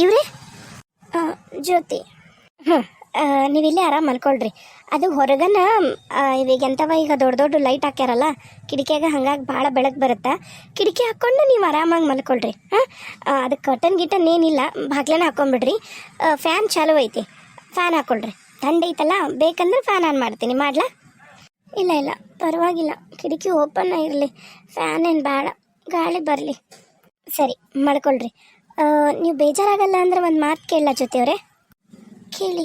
ಇವ್ರಿ ಜ್ಯೋತಿ. ನೀವಿಲ್ಲೇ ಆರಾಮ್ ಮಲ್ಕೊಳ್ರಿ. ಅದು ಹೊರಗನ ಇವಾಗ ಎಂಥವ ಈಗ ದೊಡ್ಡ ದೊಡ್ಡ ಲೈಟ್ ಹಾಕ್ಯಾರಲ್ಲ ಕಿಟಕಿಯಾಗ, ಹಂಗಾಗಿ ಭಾಳ ಬೆಳಕು ಬರುತ್ತೆ. ಕಿಟಕಿ ಹಾಕ್ಕೊಂಡು ನೀವು ಆರಾಮಾಗಿ ಮಲ್ಕೊಳ್ರಿ. ಅದಕ್ಕೆ ಕಟನ್ ಗಿಟನ್ ಏನಿಲ್ಲ, ಬಾಗ್ಲನ ಹಾಕೊಂಡ್ಬಿಡ್ರಿ. ಫ್ಯಾನ್ ಚಾಲು ಐತಿ, ಫ್ಯಾನ್ ಹಾಕ್ಕೊಳ್ರಿ. ಥಂಡಿ ಐತಲ್ಲ, ಬೇಕಂದ್ರೆ ಫ್ಯಾನ್ ಆನ್ ಮಾಡ್ತೀನಿ. ಮಾಡ್ಲಾ? ಇಲ್ಲ ಪರವಾಗಿಲ್ಲ, ಕಿಟಕಿ ಓಪನ್ ಇರಲಿ, ಫ್ಯಾನ್ ಏನು ಬೇಡ, ಗಾಳಿ ಬರಲಿ. ಸರಿ ಮಲ್ಕೊಳ್ರಿ. ನೀವು ಬೇಜಾರಾಗಲ್ಲ ಅಂದ್ರೆ ಒಂದು ಮಾತು ಕೇಳಲ್ಲ ಜ್ಯೋತಿಯವರೇ? ಕೇಳಿ.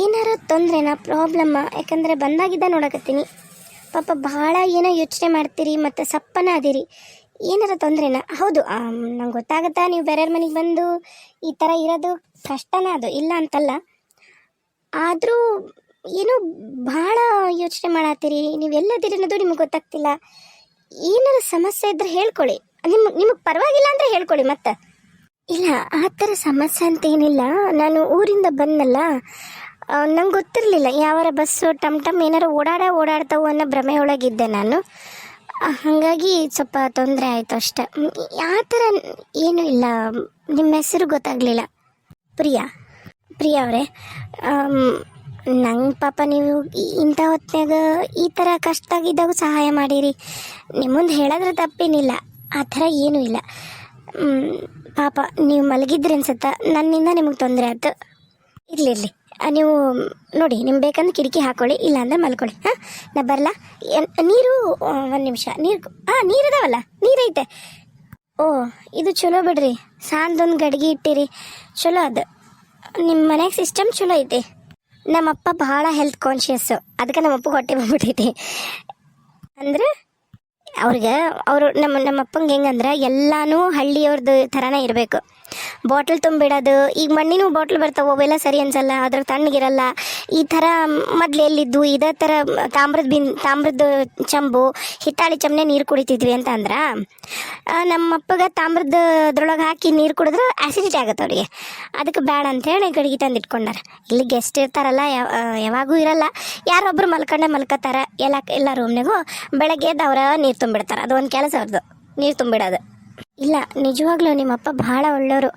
ಏನಾರ ತೊಂದರೆನಾ, ಪ್ರಾಬ್ಲಮ್ಮ? ಯಾಕಂದರೆ ಬಂದಾಗಿದ್ದ ನೋಡಕತ್ತೀನಿ, ಪಾಪ ಭಾಳ ಏನೋ ಯೋಚನೆ ಮಾಡ್ತೀರಿ ಮತ್ತು ಸಪ್ಪನ ಅದೀರಿ. ಏನಾರ ತೊಂದರೆನಾ? ಹೌದು, ನಂಗೆ ಗೊತ್ತಾಗತ್ತಾ, ನೀವು ಬೇರೆಯವ್ರ ಮನೆಗೆ ಬಂದು ಈ ಥರ ಇರೋದು ಕಷ್ಟನೇ, ಅದು ಇಲ್ಲ ಅಂತಲ್ಲ. ಆದರೂ ಏನೋ ಭಾಳ ಯೋಚನೆ ಮಾಡತ್ತೀರಿ, ನೀವು ಎಲ್ಲದಿರಿ ಅನ್ನೋದು ನಿಮಗೆ ಗೊತ್ತಾಗ್ತಿಲ್ಲ. ಏನಾರ ಸಮಸ್ಯೆ ಇದ್ರೆ ಹೇಳ್ಕೊಳ್ಳಿ, ನಿಮಗೆ ಪರವಾಗಿಲ್ಲ ಅಂದರೆ ಹೇಳ್ಕೊಳ್ಳಿ. ಮತ್ತೆ ಇಲ್ಲ, ಆ ಥರ ಸಮಸ್ಯೆ ಅಂತ ಏನಿಲ್ಲ. ನಾನು ಊರಿಂದ ಬಂದಲ್ಲ, ನಂಗೆ ಗೊತ್ತಿರಲಿಲ್ಲ ಯಾವಾರ ಬಸ್ಸು ಟಮ್ ಏನಾರು ಓಡಾಡ್ತಾವು ಅನ್ನೋ ಭ್ರಮೆ ಒಳಗಿದ್ದೆ ನಾನು. ಹಾಗಾಗಿ ಸ್ವಲ್ಪ ತೊಂದರೆ ಆಯಿತು ಅಷ್ಟೆ. ಆ ಥರ ಏನೂ ಇಲ್ಲ. ನಿಮ್ಮ ಹೆಸರು ಗೊತ್ತಾಗಲಿಲ್ಲ. ಪ್ರಿಯಾ ಅವರೇ, ನಂಗೆ ಪಾಪ ನೀವು ಇಂಥ ಹೊತ್ನಾಗ ಈ ಥರ ಕಷ್ಟ ಆಗಿದ್ದಾಗ ಸಹಾಯ ಮಾಡಿರಿ. ನಿಮ್ಮ ಮುಂದೆ ಹೇಳಿದ್ರೆ ತಪ್ಪೇನಿಲ್ಲ, ಆ ಥರ ಏನೂ ಇಲ್ಲ. ಪಾಪ ನೀವು ಮಲಗಿದ್ರಿ ಅನ್ಸುತ್ತಾ, ನನ್ನಿಂದ ನಿಮಗೆ ತೊಂದರೆ ಆಯ್ತು. ಇರಲಿ, ನೀವು ನೋಡಿ, ನಿಮ್ಗೆ ಬೇಕಂದ್ರೆ ಕಿಟಕಿ ಹಾಕ್ಕೊಳ್ಳಿ, ಇಲ್ಲಾಂದ್ರೆ ಮಲ್ಕೊಳ್ಳಿ. ನಾ ಬರಲ್ಲ. ನೀರು ಒಂದು ನಿಮಿಷ, ನೀರಿದಾವಲ್ಲ, ನೀರೈತೆ. ಓ, ಇದು ಚಲೋ ಬಿಡ್ರಿ, ಸಾಂದೊಂದು ಗಡ್ಗೆ ಇಟ್ಟಿರಿ, ಚಲೋ. ಅದು ನಿಮ್ಮ ಮನೆಗೆ ಸಿಸ್ಟಮ್ ಚಲೋ ಐತಿ. ನಮ್ಮಪ್ಪ ಭಾಳ ಹೆಲ್ತ್ ಕಾನ್ಷಿಯಸ್ಸು, ಅದಕ್ಕೆ ನಮ್ಮಪ್ಪ ಹೊಟ್ಟೆ ಬಂದ್ಬಿಟ್ಟೈತಿ. ಅಂದ್ರೆ ಅವರು ನಮ್ಮಪ್ಪಂಗೆ ಹೆಂಗಂದ್ರೆ ಎಲ್ಲನೂ ಹಳ್ಳಿಯವ್ರದ್ದು ಥರನೇ ಇರಬೇಕು. ಬಾಟ್ಲ್ ತುಂಬಿಡೋದು, ಈಗ ಮಣ್ಣಿನೂ ಬಾಟ್ಲ್ ಬರ್ತಾವೆ, ಅವೆಲ್ಲ ಸರಿ ಅನ್ಸಲ್ಲ, ಅದ್ರಾಗ ತಣ್ಣಗಿರಲ್ಲ. ಈ ಥರ ಮೊದಲು ಎಲ್ಲಿದ್ದು ಇದೇ ಥರ ತಾಮ್ರದ ಚಂಬು, ಹಿತ್ತಾಳಿ ಚಂಬನೆ ನೀರು ಕುಡಿತಿದ್ವಿ ಅಂತ ಅಂದ್ರೆ, ನಮ್ಮಪ್ಪಗೆ ತಾಮ್ರದೊಳಗೆ ಹಾಕಿ ನೀರು ಕುಡಿದ್ರೆ ಆ್ಯಸಿಡಿಟಿ ಆಗುತ್ತೆ ಅವ್ರಿಗೆ. ಅದಕ್ಕೆ ಬೇಡ ಅಂಥೇಳಿ ಗಡಿಗೆ ತಂದು ಇಟ್ಕೊಂಡಾರ. ಇಲ್ಲಿ ಗೆಸ್ಟ್ ಇರ್ತಾರಲ್ಲ, ಯಾವಾಗೂ ಇರಲ್ಲ, ಯಾರೊಬ್ಬರು ಮಲ್ಕೋತಾರೆ ಎಲ್ಲ ರೂಮ್ನಾಗೂ. ಬೆಳಗ್ಗೆ ಎದ್ದು ಅವರ ನೀರು ತುಂಬಿಡ್ತಾರೆ, ಅದು ಒಂದು ಕೆಲಸ ಅವ್ರದ್ದು, ನೀರು ತುಂಬಿಡೋದು. ಇಲ್ಲ, ನಿಜವಾಗ್ಲೂ ನಿಮ್ಮಪ್ಪ ಭಾಳ ಒಳ್ಳೆಯವರು.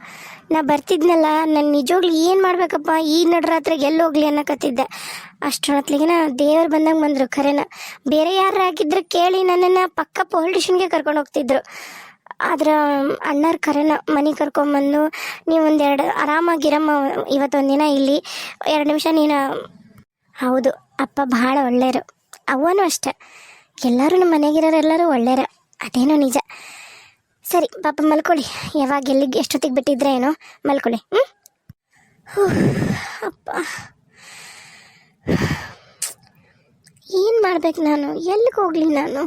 ನಾ ಬರ್ತಿದ್ನಲ್ಲ, ನಾನು ನಿಜವಾಗ್ಲೂ ಏನು ಮಾಡಬೇಕಪ್ಪ, ಈ ನಡುರಾತ್ರಿಗೆ ಎಲ್ಲಿ ಹೋಗ್ಲಿ ಅನ್ನಕತ್ತಿದ್ದೆ. ಅಷ್ಟೊತ್ತಿಗೆ ದೇವ್ರು ಬಂದಂಗೆ ಬಂದರು. ಖರೇನ ಬೇರೆ ಯಾರು ಹಾಕಿದ್ರೆ ಕೇಳಿ ನನ್ನನ್ನು ಪಕ್ಕ ಪೊಲೀಸ್ ಸ್ಟೇಷನ್ಗೆ ಕರ್ಕೊಂಡು ಹೋಗ್ತಿದ್ರು. ಆದ್ರೆ ಅಣ್ಣಾರು ಖರೇನ ಮನೆಗೆ ಕರ್ಕೊಂಬಂದು, ನೀವು ಒಂದೆರಡು ಆರಾಮಾಗಿರಮ್ಮ, ಇವತ್ತೊಂದಿನ ಇಲ್ಲಿ 2 ನಿಮಿಷ ನೀನು. ಹೌದು, ಅಪ್ಪ ಭಾಳ ಒಳ್ಳೆಯರು, ಅವನು ಅಷ್ಟೆ. ಎಲ್ಲರೂ ನಮ್ಮ ಮನೆಗಿರೋರು ಎಲ್ಲರೂ ಒಳ್ಳೆಯರು, ಅದೇನೋ ನಿಜ. ಸರಿ ಪಾಪ ಮಲ್ಕೊಳ್ಳಿ, ಯಾವಾಗ ಎಲ್ಲಿಗೆ ಎಷ್ಟೊತ್ತಿಗೆ ಬಿಟ್ಟಿದ್ರೆ ಏನೋ, ಮಲ್ಕೊಳ್ಳಿ. ಅಪ್ಪ, ಏನು ಮಾಡ್ಬೇಕು ನಾನು, ಎಲ್ಲಿಗೆ ಹೋಗ್ಲಿ ನಾನು?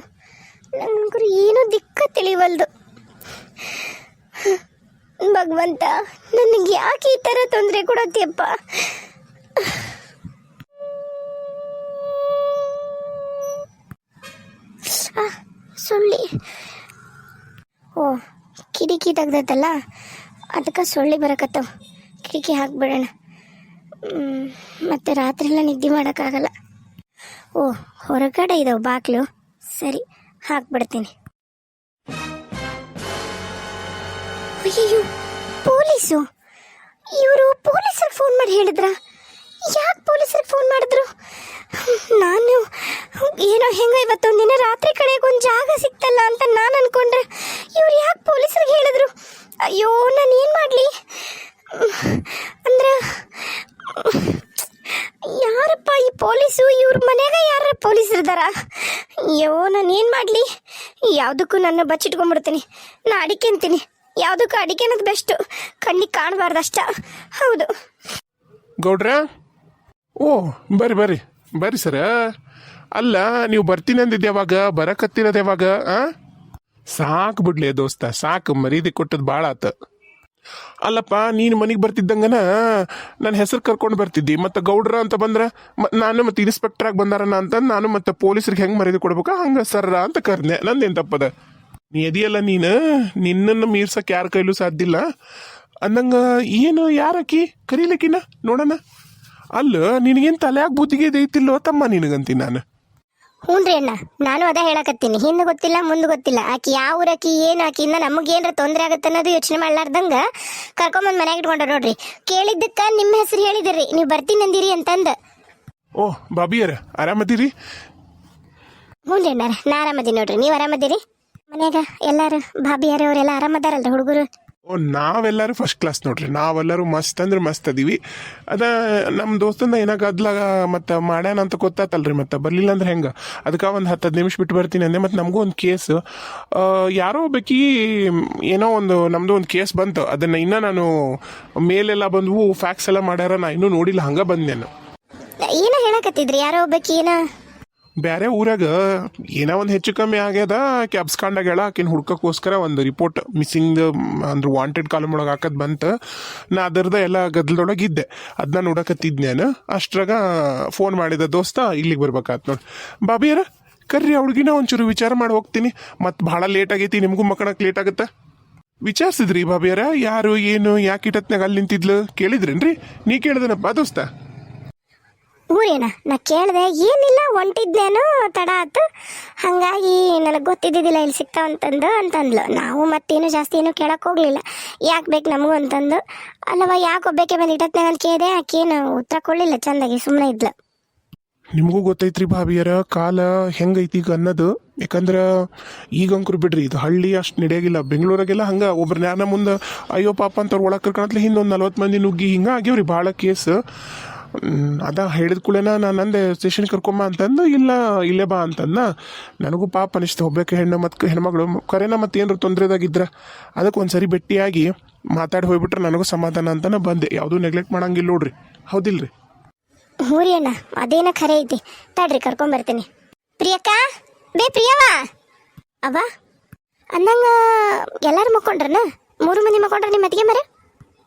ನನಗೂ ಏನೂ ದಿಕ್ಕ ತಿಳಿವಲ್ದು. ಭಗವಂತ, ನನಗೆ ಯಾಕೆ ಈ ಥರ ತೊಂದರೆ ಕೊಡತ್ತೀಯಪ್ಪ? ಸೊಳ್ಳಿ. ಓ, ಕಿಟಕಿ ತೆಗ್ದೈತಲ್ಲ, ಅದಕ್ಕೆ ಸೊಳ್ಳಿ ಬರಕತ್ತವ. ಕಿಟಕಿ ಹಾಕ್ಬಿಡೋಣ, ಮತ್ತು ರಾತ್ರಿಯೆಲ್ಲ ನಿದ್ದೆ ಮಾಡೋಕ್ಕಾಗಲ್ಲ. ಓ, ಹೊರಗಡೆ ಇದಾವೆ ಬಾಗಿಲು. ಸರಿ, ಹಾಕ್ಬಿಡ್ತೀನಿ. ಅಯ್ಯೋ, ಪೊಲೀಸು! ಇವರು ಪೊಲೀಸರಿಗೆ ಫೋನ್ ಮಾಡಿ ಹೇಳಿದ್ರಾ? ಯಾಕೆ ಪೊಲೀಸರಿಗೆ ಫೋನ್ ಮಾಡಿದ್ರು? ನಾನು ಏನೋ ಹೆಂಗೋ ಇವತ್ತೊಂದಿನ ರಾತ್ರಿ ಕಡೆಗೆ ಒಂದು ಜಾಗ ಸಿಕ್ತಲ್ಲ ಅಂತ ನಾನು ಅನ್ಕೊಂಡ್ರೆ, ಇವ್ರು ಯಾಕೆ ಪೊಲೀಸರಿಗೆ ಹೇಳಿದ್ರು? ಅಯ್ಯೋ, ನಾನು ಏನು ಮಾಡಲಿ? ಅಂದ್ರೆ ಯಾರಪ್ಪ ಈ ಪೊಲೀಸು? ಇವ್ರ ಮನೆಯಾಗ ಯಾರ ಪೊಲೀಸರು ಇದ್ದಾರ? ಅಯ್ಯೋ, ನಾನು ಏನು ಮಾಡಲಿ? ಯಾವುದಕ್ಕೂ ನನ್ನ ಬಚ್ಚಿಟ್ಕೊಂಡ್ಬಿಡ್ತೀನಿ. ನಾ ಅಡಿಕೆ ಅಂತೀನಿ, ಯಾವುದಕ್ಕೂ ಅಡಿಕೆ ಅನ್ನೋದು ಬೆಸ್ಟು, ಕಣ್ಣಿಗೆ ಕಾಣಬಾರ್ದಷ್ಟ. ಹೌದು ಗೌಡ್ರ. ಓ, ಬರ್ರಿ ಸರ. ಅಲ್ಲ, ನೀವು ಬರ್ತೀನಿ ಅಂದಿದ್ದು ಯಾವಾಗ, ಬರಕತ್ತಿರೋದು ಯಾವಾಗ? ಸಾಕು ಬಿಡ್ಲಿ ದೋಸ್ತ, ಸಾಕು, ಮರ್ಯಾದೆ ಕೊಟ್ಟದ್ದು ಭಾಳ ಆತ. ಅಲ್ಲಪ್ಪ, ನೀನು ಮನೆಗೆ ಬರ್ತಿದ್ದಂಗನ ನನ್ನ ಹೆಸರು ಕರ್ಕೊಂಡು ಬರ್ತಿದ್ದಿ, ಮತ್ತು ಗೌಡ್ರ ಅಂತ ಬಂದ್ರೆ ನಾನು ಮತ್ತು ಇನ್ಸ್ಪೆಕ್ಟ್ರಾಗಿ ಬಂದಾರನ ಅಂತಂದು ನಾನು ಮತ್ತು ಪೊಲೀಸ್ರಿಗೆ ಹೆಂಗೆ ಮರ್ಯಾದೆ ಕೊಡ್ಬೇಕಾ ಹಂಗೆ ಸರ್ರ ಅಂತ ಕರ್ನೆ. ನಂದೇನು ತಪ್ಪದ? ನೀ ಎದಿಯಲ್ಲ, ನಿನ್ನನ್ನು ಮೀರ್ಸಕ್ಕೆ ಯಾರ ಕೈಲೂ ಸಾಧ್ಯ ಇಲ್ಲ ಅಂದಂಗೆ. ಏನು, ಯಾರಕಿ ಕರೀಲಕ್ಕಿನ ನೋಡೋಣ. ಅಲ್ಲ, ನಿನಗೇನು ತಲೆಯಾಗ ಬುದ್ಧಿಗೆ ಐತಿಲ್ಲೋ ತಮ್ಮ ನಿನಗಂತೀನಿ ನಾನು. ಹ್ಞೂನ್ರಿ ಅಣ್ಣ, ನಾನು ಅದ ಹೇಳಕತ್ತೀನಿ. ಹಿಂದೆ ಗೊತ್ತಿಲ್ಲ ಮುಂದೆ ಗೊತ್ತಿಲ್ಲ, ಆಕಿ ಯಾವ ಊರಾಕಿ ಏನು ಆಕಿಯಿಂದ ನಮಗೇನ್ರ ತೊಂದರೆ ಆಗತ್ತೆ ಅನ್ನೋದು ಯೋಚನೆ ಮಾಡ್ಲಾರ್ದಂಗ ಕರ್ಕೊಂಬಂದು ಮನ್ಯಾಗ ಇಟ್ಕೊಂಡ್ರ ನೋಡ್ರಿ. ಕೇಳಿದ್ದಕ್ಕ ನಿಮ್ಮ ಹೆಸರು ಹೇಳಿದಿರಿ, ನೀವು ಬರ್ತೀನಿ ಅಂದಿರಿ ಅಂತಂದು. ಓ ಬಾಬಿಯರ ಆರಾಮದಿರಿ? ಹ್ಞೂನ್ರಿ ಅಣ್ಣಾರ, ನಾ ಆರಾಮದೀನಿ ನೋಡ್ರಿ. ನೀವು ಆರಾಮದಿರಿ? ಮನ್ಯಾಗ ಎಲ್ಲಾರು ಭಾಬಿಯಾರ ಅವರೆಲ್ಲ ಆರಾಮದಾರಲ್ರಿ ಹುಡುಗರು? ಓ ನಾವೆಲ್ಲರೂ ಫಸ್ಟ್ ಕ್ಲಾಸ್ ನೋಡ್ರಿ, ನಾವೆಲ್ಲರೂ ಮಸ್ತ್ ಅಂದ್ರೆ ಮಸ್ತ್ ಅದೀವಿ. ಅದ ನಮ್ಮ ದೋಸ್ತಂದ ಏನಾಗದ್ಲಾಗ ಮತ್ತು ಮಾಡ್ಯಾನ ಅಂತ ಗೊತ್ತಾತಲ್ರಿ, ಮತ್ತು ಬರಲಿಲ್ಲ ಅಂದ್ರೆ ಹೆಂಗೆ, ಅದಕ್ಕೆ ಒಂದು 10 ನಿಮಿಷ ಬಿಟ್ಟು ಬರ್ತೀನಿ ಅಂದೆ. ಮತ್ತು ನಮಗೂ ಒಂದು ಕೇಸ್, ಯಾರೋ ಬೇಕಿ ಏನೋ ಒಂದು ನಮ್ಮದು ಒಂದು ಕೇಸ್ ಬಂತು, ಅದನ್ನು ಇನ್ನೂ ನಾನು ಮೇಲೆಲ್ಲ ಬಂದವು, ಫ್ಯಾಕ್ಸ್ ಎಲ್ಲ ಮಾಡ್ಯಾರ, ನಾ ಇನ್ನೂ ನೋಡಿಲ್ಲ, ಹಂಗೆ ಬಂದೆ ನಾನು. ಏನೋ ಹೇಳಕತ್ತಿದ್ರಿ, ಯಾರೋ ಒಬ್ಬಾಕಿ ಏನ ಬೇರೆ ಊರಾಗ ಏನೋ ಒಂದು ಹೆಚ್ಚು ಕಮ್ಮಿ ಆಗ್ಯದ, ಆಕೆ ಅಬ್ಸ್ಕಾಂಡಾಗ್ಯಾಳ, ಆಕಿನ ಹುಡ್ಕೋಕ್ಕೋಸ್ಕರ ಒಂದು ರಿಪೋರ್ಟ್ ಮಿಸ್ಸಿಂಗ್ ಅಂದ್ರೆ ವಾಂಟೆಡ್ ಕಾಲಮ್ ಒಳಗೆ ಹಾಕದ್ ಬಂತು. ನಾ ಅದರದ ಎಲ್ಲ ಗದ್ದಲದೊಳಗೆ ಇದ್ದೆ, ಅದನ್ನ ನೋಡಕತ್ತಿದ್ದೆ ನಾನು. ಅಷ್ಟ್ರಾಗ ಫೋನ್ ಮಾಡಿದ ದೋಸ್ತ ಇಲ್ಲಿಗೆ ಬರ್ಬೇಕಾತ್ ನೋಡಿ. ಬಾಬಿಯರ ಕರ್ರಿ ಅವ್ಳಿಗಿನ ಒಂಚೂರು ವಿಚಾರ ಮಾಡಿ ಹೋಗ್ತೀನಿ, ಮತ್ತು ಭಾಳ ಲೇಟ್ ಆಗೈತಿ, ನಿಮಗೂ ಮಕ್ಕಳಕ್ಕೆ ಲೇಟ್ ಆಗುತ್ತೆ. ವಿಚಾರಿಸಿದ್ರಿ ಬಾಬಿಯರ ಯಾರು ಏನು ಯಾಕೆ ಇಟ್ಟತ್ನಾಗ ಅಲ್ಲಿ ನಿಂತಿದ್ಲು ಕೇಳಿದ್ರೇನ್ರಿ? ನೀ ಕೇಳಿದನಪ್ಪ ದೋಸ್ತ? ಊರೇನ ನಾ ಕೇಳಿದೆ, ಏನಿಲ್ಲ ಹೊಂಟಿದ್ನೇನು ತಡ ಆಯ್ತು, ಹಾಗಾಗಿ ನನಗೆ ಗೊತ್ತಿದ್ದಿದ್ದಿಲ್ಲ ಇಲ್ಲಿ ಸಿಗ್ತಾವಂತಂದು ಅಂತಂದ್ಲು. ನಾವು ಮತ್ತೇನು ಜಾಸ್ತಿ ಏನು ಕೇಳಕ್ಕೆ ಹೋಗಲಿಲ್ಲ, ಯಾಕೆ ಬೇಕು ನಮಗೂ ಅಂತಂದು. ಅಲ್ಲವ ಯಾಕೆ ಒಬ್ಬಕ್ಕೆ ಬಂದು ಇಟ್ಟತ್ನಾಗ ಅಂತ ಕೇಳಿದೆ, ಆಕೇನು ಉತ್ತರ ಕೊಡಲಿಲ್ಲ, ಚಂದಾಗಿ ಸುಮ್ಮನೆ ಇದ್ಲು. ನಿಮಗೂ ಗೊತ್ತೈತ್ರಿ ಭಾಬಿಯರ ಕಾಲ ಹೆಂಗೈತಿ ಈಗ ಅನ್ನೋದು. ಯಾಕಂದ್ರೆ ಈಗ ಅಂಕರು ಬಿಡ್ರಿ, ಇದು ಹಳ್ಳಿ ಅಷ್ಟು ನಡೆಯಾಗಿಲ್ಲ. ಬೆಂಗಳೂರಾಗೆಲ್ಲ ಹಂಗೆ ಒಬ್ರು ನ್ಯಾನ ಮುಂದೆ ಅಯ್ಯೋ ಪಾಪ ಅಂತವ್ರು ಒಳಗೆ ಕರ್ಕೊಳತ್ಲೆ ಹಿಂದೊಂದು 40 ಮಂದಿ ನುಗ್ಗಿ ಹಿಂಗೆ ಆಗ್ಯಾವ್ರಿ ಭಾಳ ಕೇಸ್. ಅದ ಹೇಳಿದ ಕೂಡಲೇನ ನಾನು ಅಂದೆ ಸ್ಟೇಷನ್ ಕರ್ಕೊಂಬ ಅಂತಂದು, ಇಲ್ಲ ಇಲ್ಲೇ ಬಾ ಅಂತಂದ. ನನಗೂ ಪಾಪ ಅನಿಸ್ತು, ಒಬ್ಬಕ್ಕೆ ಹೆಣ್ಣು ಮತ್ತು ಹೆಣ್ಮಗಳು ಕರೆನ ಮತ್ತು ಏನಾರು ತೊಂದರೆದಾಗಿದ್ರ ಅದಕ್ಕೆ ಒಂದು ಸರಿ ಭೇಟಿಯಾಗಿ ಮಾತಾಡಿ ಹೋಗ್ಬಿಟ್ರೆ ನನಗೂ ಸಮಾಧಾನ ಅಂತನ ಬಂದೆ. ಯಾವುದೂ ನೆಗ್ಲೆಕ್ಟ್ ಮಾಡಂಗಿಲ್ಲ ನೋಡ್ರಿ, ಹೌದಿಲ್ರಿ? ಹೂರಿ ಅಣ್ಣ, ಅದೇನ ಖರೆ ಐತಿ, ತಡ್ರಿ ಕರ್ಕೊಂಬರ್ತೀನಿ. ಪ್ರಿಯಕ್ಕ, ಬೇ ಪ್ರಿಯವಾ ಅವ ಅಂದಂಗ ಎಲ್ಲರೂ ಮಕ್ಕೊಂಡ್ರನ? 3 ಮಂದಿ ಮಕ್ಕೊಂಡ್ರ ನಿಮ್ಮ ಅತ್ತಿಗೆ ಮರ?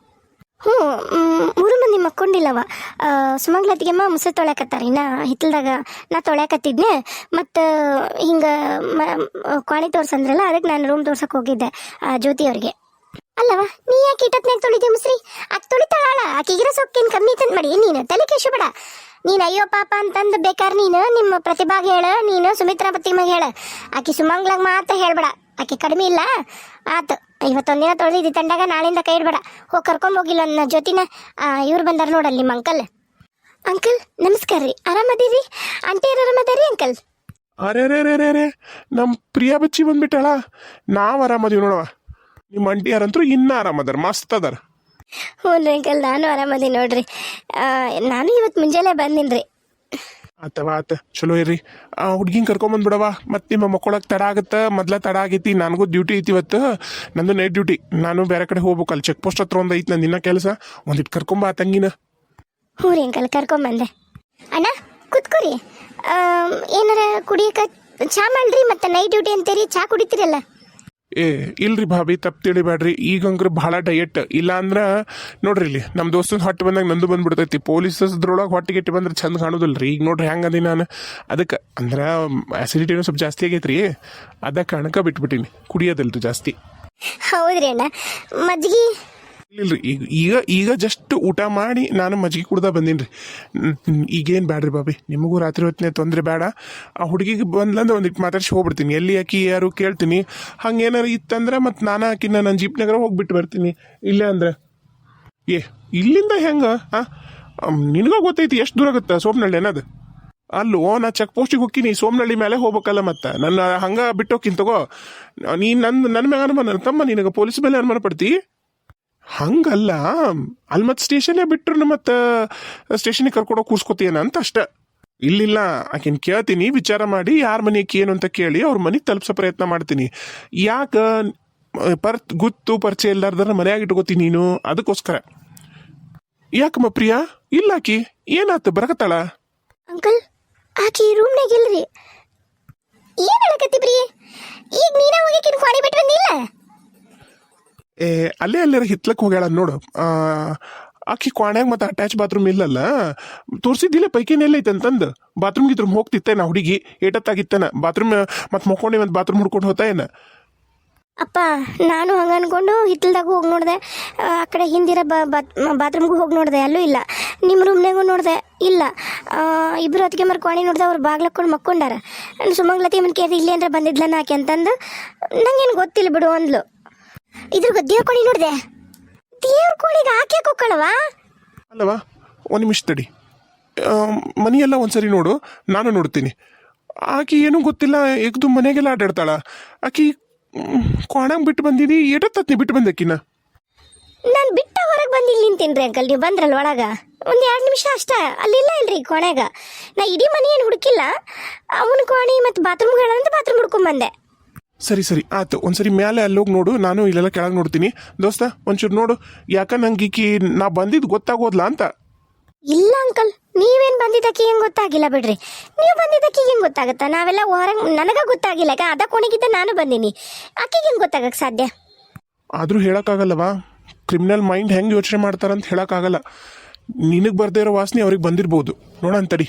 ಹ್ಞೂ, 3 ಮಂದಿ ಮಕ್ಕೊಂಡಿಲ್ಲವ. ಸುಮಂಗ್ಲತ್ತಿಗೆಮ್ಮ ಮುಸೆ ತೊಳ್ಯಾಕತ್ತಾರ, ಇನ್ನ ಹಿತ್ತಲ್ದಾಗ ನಾ ತೊಳ್ಯಾಕತ್ತಿದ್ನೆ. ಮತ್ತು ಹಿಂಗೆ ಕ್ವಾಣಿ ತೋರ್ಸಂದ್ರಲ್ಲ, ಅದಕ್ಕೆ ನಾನು ರೂಮ್ ತೋರ್ಸಕ್ಕೆ ಹೋಗಿದ್ದೆ ಜ್ಯೋತಿ ಅವ್ರಿಗೆ. ಅಲ್ಲವ ನೀ ಯಾಕೆ ಇಟ್ಟತ್ನಾಗ ತೊಳಿದೆ ಮುಸ್ರಿ? ಆಕೆ ತೊಳಿತಾಳ, ಆಕೆಗಿರೋ ಸೊಕ್ಕೇನು ಕಮ್ಮಿ ತಂದು ಮಾಡಿ ನೀನು ತಲೆ ಕೇಶಬೇಡ. ನೀನು ಅಯ್ಯೋ ಪಾಪ ಅಂತಂದು ಬೇಕಾದ್ರೆ ನೀನು ನಿಮ್ಮ ಪ್ರತಿಭಾಗ ಹೇಳ, ನೀನು ಸುಮಿತ್ರಾ ಪತ್ತಿಮಗೆ ಹೇಳ, ಆಕೆ ಸುಮಂಗ್ಲಾಗ ಮಾತ್ರ ಹೇಳ್ಬೇಡ, ಆಕೆ ಕಡಿಮೆ ಇಲ್ಲ. ಆತು, ಇವತ್ತೊಂದಿನ ತೊಳೆದಿದ್ದಿ ತಂಡಾಗ, ನಾಳಿಂದ ಕೈ ಇಡ್ಬೇಡ. ಹೋಗಿ ಕರ್ಕೊಂಬೋಗಿಲ್ಲ ನನ್ನ ಜೊತಿನ. ಇವ್ರು ಬಂದಾರ ನೋಡಲ್ಲಿ ನಿಮ್ಮ ಅಂಕಲ್. ಅಂಕಲ್ ನಮಸ್ಕಾರ ರೀ, ಆರಾಮದಿರಿ? ಆಂಟಿ ಯಾರು ಆರಾಮದಾರಿ ಅಂಕಲ್? ಅರೆ ನಮ್ಮ ಪ್ರಿಯಾ ಬಚ್ಚಿ ಬಂದ್ಬಿಟ್ಟಾಳ. ನಾವು ಆರಾಮದೀವಿ ನೋಡವ, ನಿಮ್ಮ ಅಂಟಿ ಯಾರಂತರೂ ಇನ್ನೂ ಆರಾಮದಾರ, ಮಸ್ತ್ ಅದಾರ. ಹ್ಞೂ ರೀ ಅಂಕಲ್, ನಾನು ಆರಾಮದೀನಿ ನೋಡ್ರಿ. ನಾನು ಇವತ್ತು ಮುಂಜಾನೆ ಬಂದಿನ್ರಿ. ಆತ ಚಲೋ ಇರ್ರಿ. ಹುಡ್ಗಿನ ಕರ್ಕೊಂಬಂದ್ಬಿಡವ, ಮತ್ತು ನಿಮ್ಮ ಮಕ್ಕಳಕ್ಕೆ ತಡ ಆಗುತ್ತೆ. ಮೊದ್ಲ ತಡ ಆಗೈತಿ, ನನಗೂ ಡ್ಯೂಟಿ ಐತಿ ಇವತ್ತು, ನಂದು ನೈಟ್ ಡ್ಯೂಟಿ. ನಾನು ಬೇರೆ ಕಡೆ ಹೋಗ್ಬೇಕು, ಅಲ್ಲಿ ಚೆಕ್ ಪೋಸ್ಟ್ ಹತ್ರ ಒಂದು ಐತಿ ನಂದು ಇನ್ನೂ ಕೆಲಸ. ಒಂದಿಟ್ಟು ಕರ್ಕೊಂಬ ತಂಗಿನ. ಹ್ಞೂ ರೀ ಅಂಕಲ್, ಕರ್ಕೊಂಬಂದೆ. ಅಣ್ಣ ಕುತ್ಕೋರಿ, ಏನಾರ ಕುಡಿಯಕ್ಕೆ ಚಾ ಮಾಡ್ರಿ, ಮತ್ತು ನೈಟ್ ಡ್ಯೂಟಿ ಅಂತೀರಿ, ಚಾ ಕುಡಿತೀರಲ್ಲ? ಇಲ್ರಿ ಭಾಬಿ, ತಪ್ಪು ತಿಳಿಬೇಡ್ರಿ. ಈಗ ಅಂಕ್ರೆ ಭಾಳ ಡಯಟ್ ಇಲ್ಲ ಅಂದ್ರೆ ನೋಡ್ರಿ, ಇಲ್ಲಿ ನಮ್ಮ ದೋಸ್ತನ ಹೊಟ್ಟೆ ಬಂದಾಗ ನಂದು ಬಂದ್ಬಿಡ್ತೈತಿ. ಪೊಲೀಸದ್ರೊಳಗೆ ಹೊಟ್ಟೆಗೆಟ್ಟು ಬಂದ್ರೆ ಚಂದ ಕಾಣೋದಿಲ್ಲ ರೀ. ಈಗ ನೋಡ್ರಿ ಹೆಂಗೆ ಅದಿ ನಾನು, ಅದಕ್ಕೆ ಅಂದ್ರೆ ಆ್ಯಸಿಡಿಟಿನೂ ಸ್ವಲ್ಪ ಜಾಸ್ತಿ ಆಗೈತೆ ರೀ, ಅದಕ್ಕೆ ಕಣಕ ಬಿಟ್ಬಿಟ್ಟಿನಿ, ಕುಡಿಯೋದಿಲ್ರಿ ಜಾಸ್ತಿ. ಹೌದ್ರಿ ಅಣ್ಣ, ಮಜ್ಜಿಗೆ ಇಲ್ರಿ. ಈಗ ಜಸ್ಟ್ ಊಟ ಮಾಡಿ ನಾನು ಮಜ್ಜಿಗೆ ಕುಡ್ದ ಬಂದೀನಿ ರೀ. ಈಗೇನು ಬೇಡ್ರಿ ಬಾಬಿ, ನಿಮಗೂ ರಾತ್ರಿ ಹೊತ್ತಿನ ತೊಂದರೆ ಬೇಡ. ಆ ಹುಡುಗಿಗೆ ಬಂದ್ಲಂದ್ರೆ ಒಂದಿಟ್ಟು ಮಾತಾಡ್ಸಿ ಹೋಗ್ಬಿಡ್ತೀನಿ, ಎಲ್ಲಿ ಆಕಿ ಯಾರು ಕೇಳ್ತೀನಿ. ಹಂಗೇನಾರು ಇತ್ತಂದ್ರೆ ಮತ್ತು ನಾನು ಆಕಿನ ನನ್ನ ಜೀಪ್ನಾಗ ಹೋಗ್ಬಿಟ್ಟು ಬರ್ತೀನಿ. ಇಲ್ಲೇ ಅಂದ್ರೆ ಇಲ್ಲಿಂದ ಹೆಂಗೆ ನಿನಗೂ ಗೊತ್ತೈತಿ ಎಷ್ಟು ದೂರ ಆಗುತ್ತೆ ಸೋಮನಹಳ್ಳಿ ಅನ್ನೋದು. ಅಲ್ಲೋ ನಾ ಚೆಕ್ ಪೋಸ್ಟಿಗೆ ಹೋಗ್ತೀನಿ, ಸೋಮನಹಳ್ಳಿ ಮೇಲೆ ಹೋಗ್ಬೇಕಲ್ಲ, ಮತ್ತು ನನ್ನ ಹಂಗೆ ಬಿಟ್ಟು ಹೋಗ್ತೀನಿ ತಗೋ. ನೀನು ನನ್ನ ಮ್ಯಾಗ ಅನುಮಾನ ತಮ್ಮ, ನಿನಗೆ ಪೊಲೀಸ್ ಮೇಲೆ ಅನುಮಾನ ಪಡ್ತಿ? ಹಂಗಲ್ಲ, ಅಲ್ಲಿ ಮತ್ತೆ ಸ್ಟೇಷನ್ನೇ ಬಿಟ್ರು ಮತ್ತು ಸ್ಟೇಷನಿಗೆ ಕರ್ಕೊಡೋ ಕೂರ್ಸ್ಕೊತೀನ ಅಂತ ಅಷ್ಟೆ. ಇಲ್ಲಿಲ್ಲ, ಆಕಿನ ಕೇಳ್ತೀನಿ, ವಿಚಾರ ಮಾಡಿ ಯಾರ ಮನೆಗೆ ಏನು ಅಂತ ಕೇಳಿ ಅವ್ರ ಮನೆಗೆ ತಲುಪಿಸೋ ಪ್ರಯತ್ನ ಮಾಡ್ತೀನಿ. ಯಾಕೆ ಗುತ್ತು ಪರಿಚಯ ಇಲ್ಲಾರ್ದಾರ ಮನೆಯಾಗಿ ಇಟ್ಕೋತೀನಿ ನೀನು, ಅದಕ್ಕೋಸ್ಕರ. ಯಾಕಮ್ಮ ಪ್ರಿಯಾ ಇಲ್ಲ ಆಕಿ ಏನಾಯ್ತು ಬರಕತ್ತಾಳ? ಅಂಕಲ್ ಆಕಿ ರೂಮ್ನಾಗ ಇಲ್ರಿ. ಏನು ಹೇಳಕತ್ತಿ ಪ್ರಿಯೆ? ಈಗ ನೀನ ಹೋಗಿ ಕ್ವಾಣಿ ಬಿಟ್ಟು ಬಂದಿಲ್ಲ? ಅಲ್ಲೇ ಅಲ್ಲೇ ಹಿತ್ಲಕ್ಕೆ ಹೋಗ್ಯಾಳ ನೋಡು. ಆಕಿ ಕ್ವಾಣ್ಯಾಗ ಮತ್ತು ಅಟ್ಯಾಚ್ ಬಾತ್ರೂಮ್ ಇಲ್ಲಲ್ಲ, ತೋರಿಸಿದ್ದಿಲ್ಲ ಪೈಕಿನ ಎಲ್ಲೈತೆ ಅಂತಂದು. ಬಾತ್ರೂಮ್ ಗಿತ್ರೂಮ್ ಹೋಗ್ತಿತ್ತೆ ನಾ ಹುಡುಗಿ, ಏಟತ್ತಾಗಿತ್ತಾನ ಬಾತ್ರೂಮ್ ಮತ್ತು ಮೊಕ್ಕೊಂಡಿ ಒಂದು ಬಾತ್ರೂಮ್ ಹುಡ್ಕೊಂಡು ಹೋತಾ ಏನ? ಅಪ್ಪ ನಾನು ಹಂಗೆ ಅನ್ಕೊಂಡು ಹಿತ್ತಲ್ದಾಗ ಹೋಗಿ ನೋಡಿದೆ, ಆ ಕಡೆ ಹಿಂದಿರೋ ಬಾತ್ರೂಮ್ಗೂ ಹೋಗಿ ನೋಡಿದೆ, ಅಲ್ಲೂ ಇಲ್ಲ. ನಿಮ್ಮ ರೂಮ್ನಾಗೂ ನೋಡಿದೆ ಇಲ್ಲ. ಇಬ್ಬರು ಹೊತ್ತಿಗೆ ಮರ ಕೋಣೆ ನೋಡಿದೆ, ಅವ್ರು ಬಾಗ್ಲಕ್ಕೊಂಡು ಮಕ್ಕೊಂಡಾರ. ನಾನು ಸುಮಂಗ್ಲತಿ ಅಮ್ಮನ ಕೇಳಿದೆ ಇಲ್ಲಿ ಅಂದ್ರೆ ಬಂದಿದ್ಲನ ಆಕೆ ಅಂತಂದು. ನಂಗೇನು ಗೊತ್ತಿಲ್ಲ ಬಿಡು ಅಂದ್ಲು. ಇದ್ರ ದೇವ್ರ ಕೋಣೆ ನೋಡಿದೆ. ದೇವ್ರ ಕೋಣೆಗೆ ಆಕೆ ಕೊಕ್ಕಳವಾ? ಅಲ್ಲವಾ, ಒಂದು ನಿಮಿಷ ತಡಿ. ಮನೆಯೆಲ್ಲ ಒಂದ್ಸರಿ ನೋಡು, ನಾನು ನೋಡ್ತೀನಿ. ಆಕೆ ಏನೂ ಗೊತ್ತಿಲ್ಲ, ಎಗ್ದು ಮನೆಗೆಲ್ಲ ಆಡಾಡ್ತಾಳ. ಆಕಿ ಕೋಣಂಗೆ ಬಿಟ್ಟು ಬಂದೀನಿ, ಎಟತ್ತತ್ನಿ ಬಿಟ್ಟು ಬಂದಕ್ಕಿನ. ನಾನು ಬಿಟ್ಟ ಹೊರಗೆ ಬಂದು ಇಲ್ಲಿ ನಿಂತೇನ್ರಿ ಅಂಕಲ್. ನೀವು ಬಂದ್ರಲ್ಲ ಒಳಗೆ ಒಂದು 2 ನಿಮಿಷ ಅಷ್ಟೇ. ಅಲ್ಲಿಲ್ಲ ಇಲ್ರಿ ಕೋಣೆಗ. ನಾ ಇಡೀ ಮನೆ ಏನು ಹುಡುಕಿಲ್ಲ. ಅವನ ಕೋಣೆ ಮತ್ತು ಬಾತ್ರೂಮ್ಗಳಂತ ಬಾತ್ರೂಮ್ ಹುಡ್ಕೊಂಬಂದೆ. ಸರಿ ಸರಿ ಆಯ್ತು, ಒಂದ್ಸರಿ ಮೇಲೆ ಅಲ್ಲೋಗಿ ನೋಡು, ನಾನು ಇಲ್ಲೆಲ್ಲ ಕೆಳಗೆ ನೋಡ್ತೀನಿ. ದೋಸ್ತ ಒಂಚೂರು ನೋಡು, ಯಾಕ ನಂಗೆ ಈಕಿ ನಾ ಬಂದಿದ್ದು ಗೊತ್ತಾಗೋದ್ಲ ಅಂತ. ಇಲ್ಲ ಅಂಕಲ್, ನೀವೇನು ಬಂದಿದ್ದಕ್ಕೆ ಏನು ಗೊತ್ತಾಗಿಲ್ಲ ಬಿಡ್ರಿ. ನೀವು ಬಂದಿದ್ದಕ್ಕೆ ಏನು ಗೊತ್ತಾಗುತ್ತಾ? ನಾವೆಲ್ಲ ಹೊರಗೆ ನನಗೆ ಗೊತ್ತಾಗಿಲ್ಲ. ಯಾಕೆ ಅದ ಕೋಣೆಗಿದ್ದ ನಾನು ಬಂದೀನಿ, ಆಕೆಗೆ ಏನು ಗೊತ್ತಾಗಕ್ಕೆ ಸಾಧ್ಯ? ಆದರೂ ಹೇಳೋಕ್ಕಾಗಲ್ಲವಾ, ಕ್ರಿಮಿನಲ್ ಮೈಂಡ್ ಹೆಂಗೆ ಯೋಚನೆ ಮಾಡ್ತಾರಂತ ಹೇಳೋಕ್ಕಾಗಲ್ಲ. ನಿನಗೆ ಬರ್ದೇ ಇರೋ ವಾಸನೆ ಅವ್ರಿಗೆ ಬಂದಿರ್ಬೋದು. ನೋಡಂತಡಿ.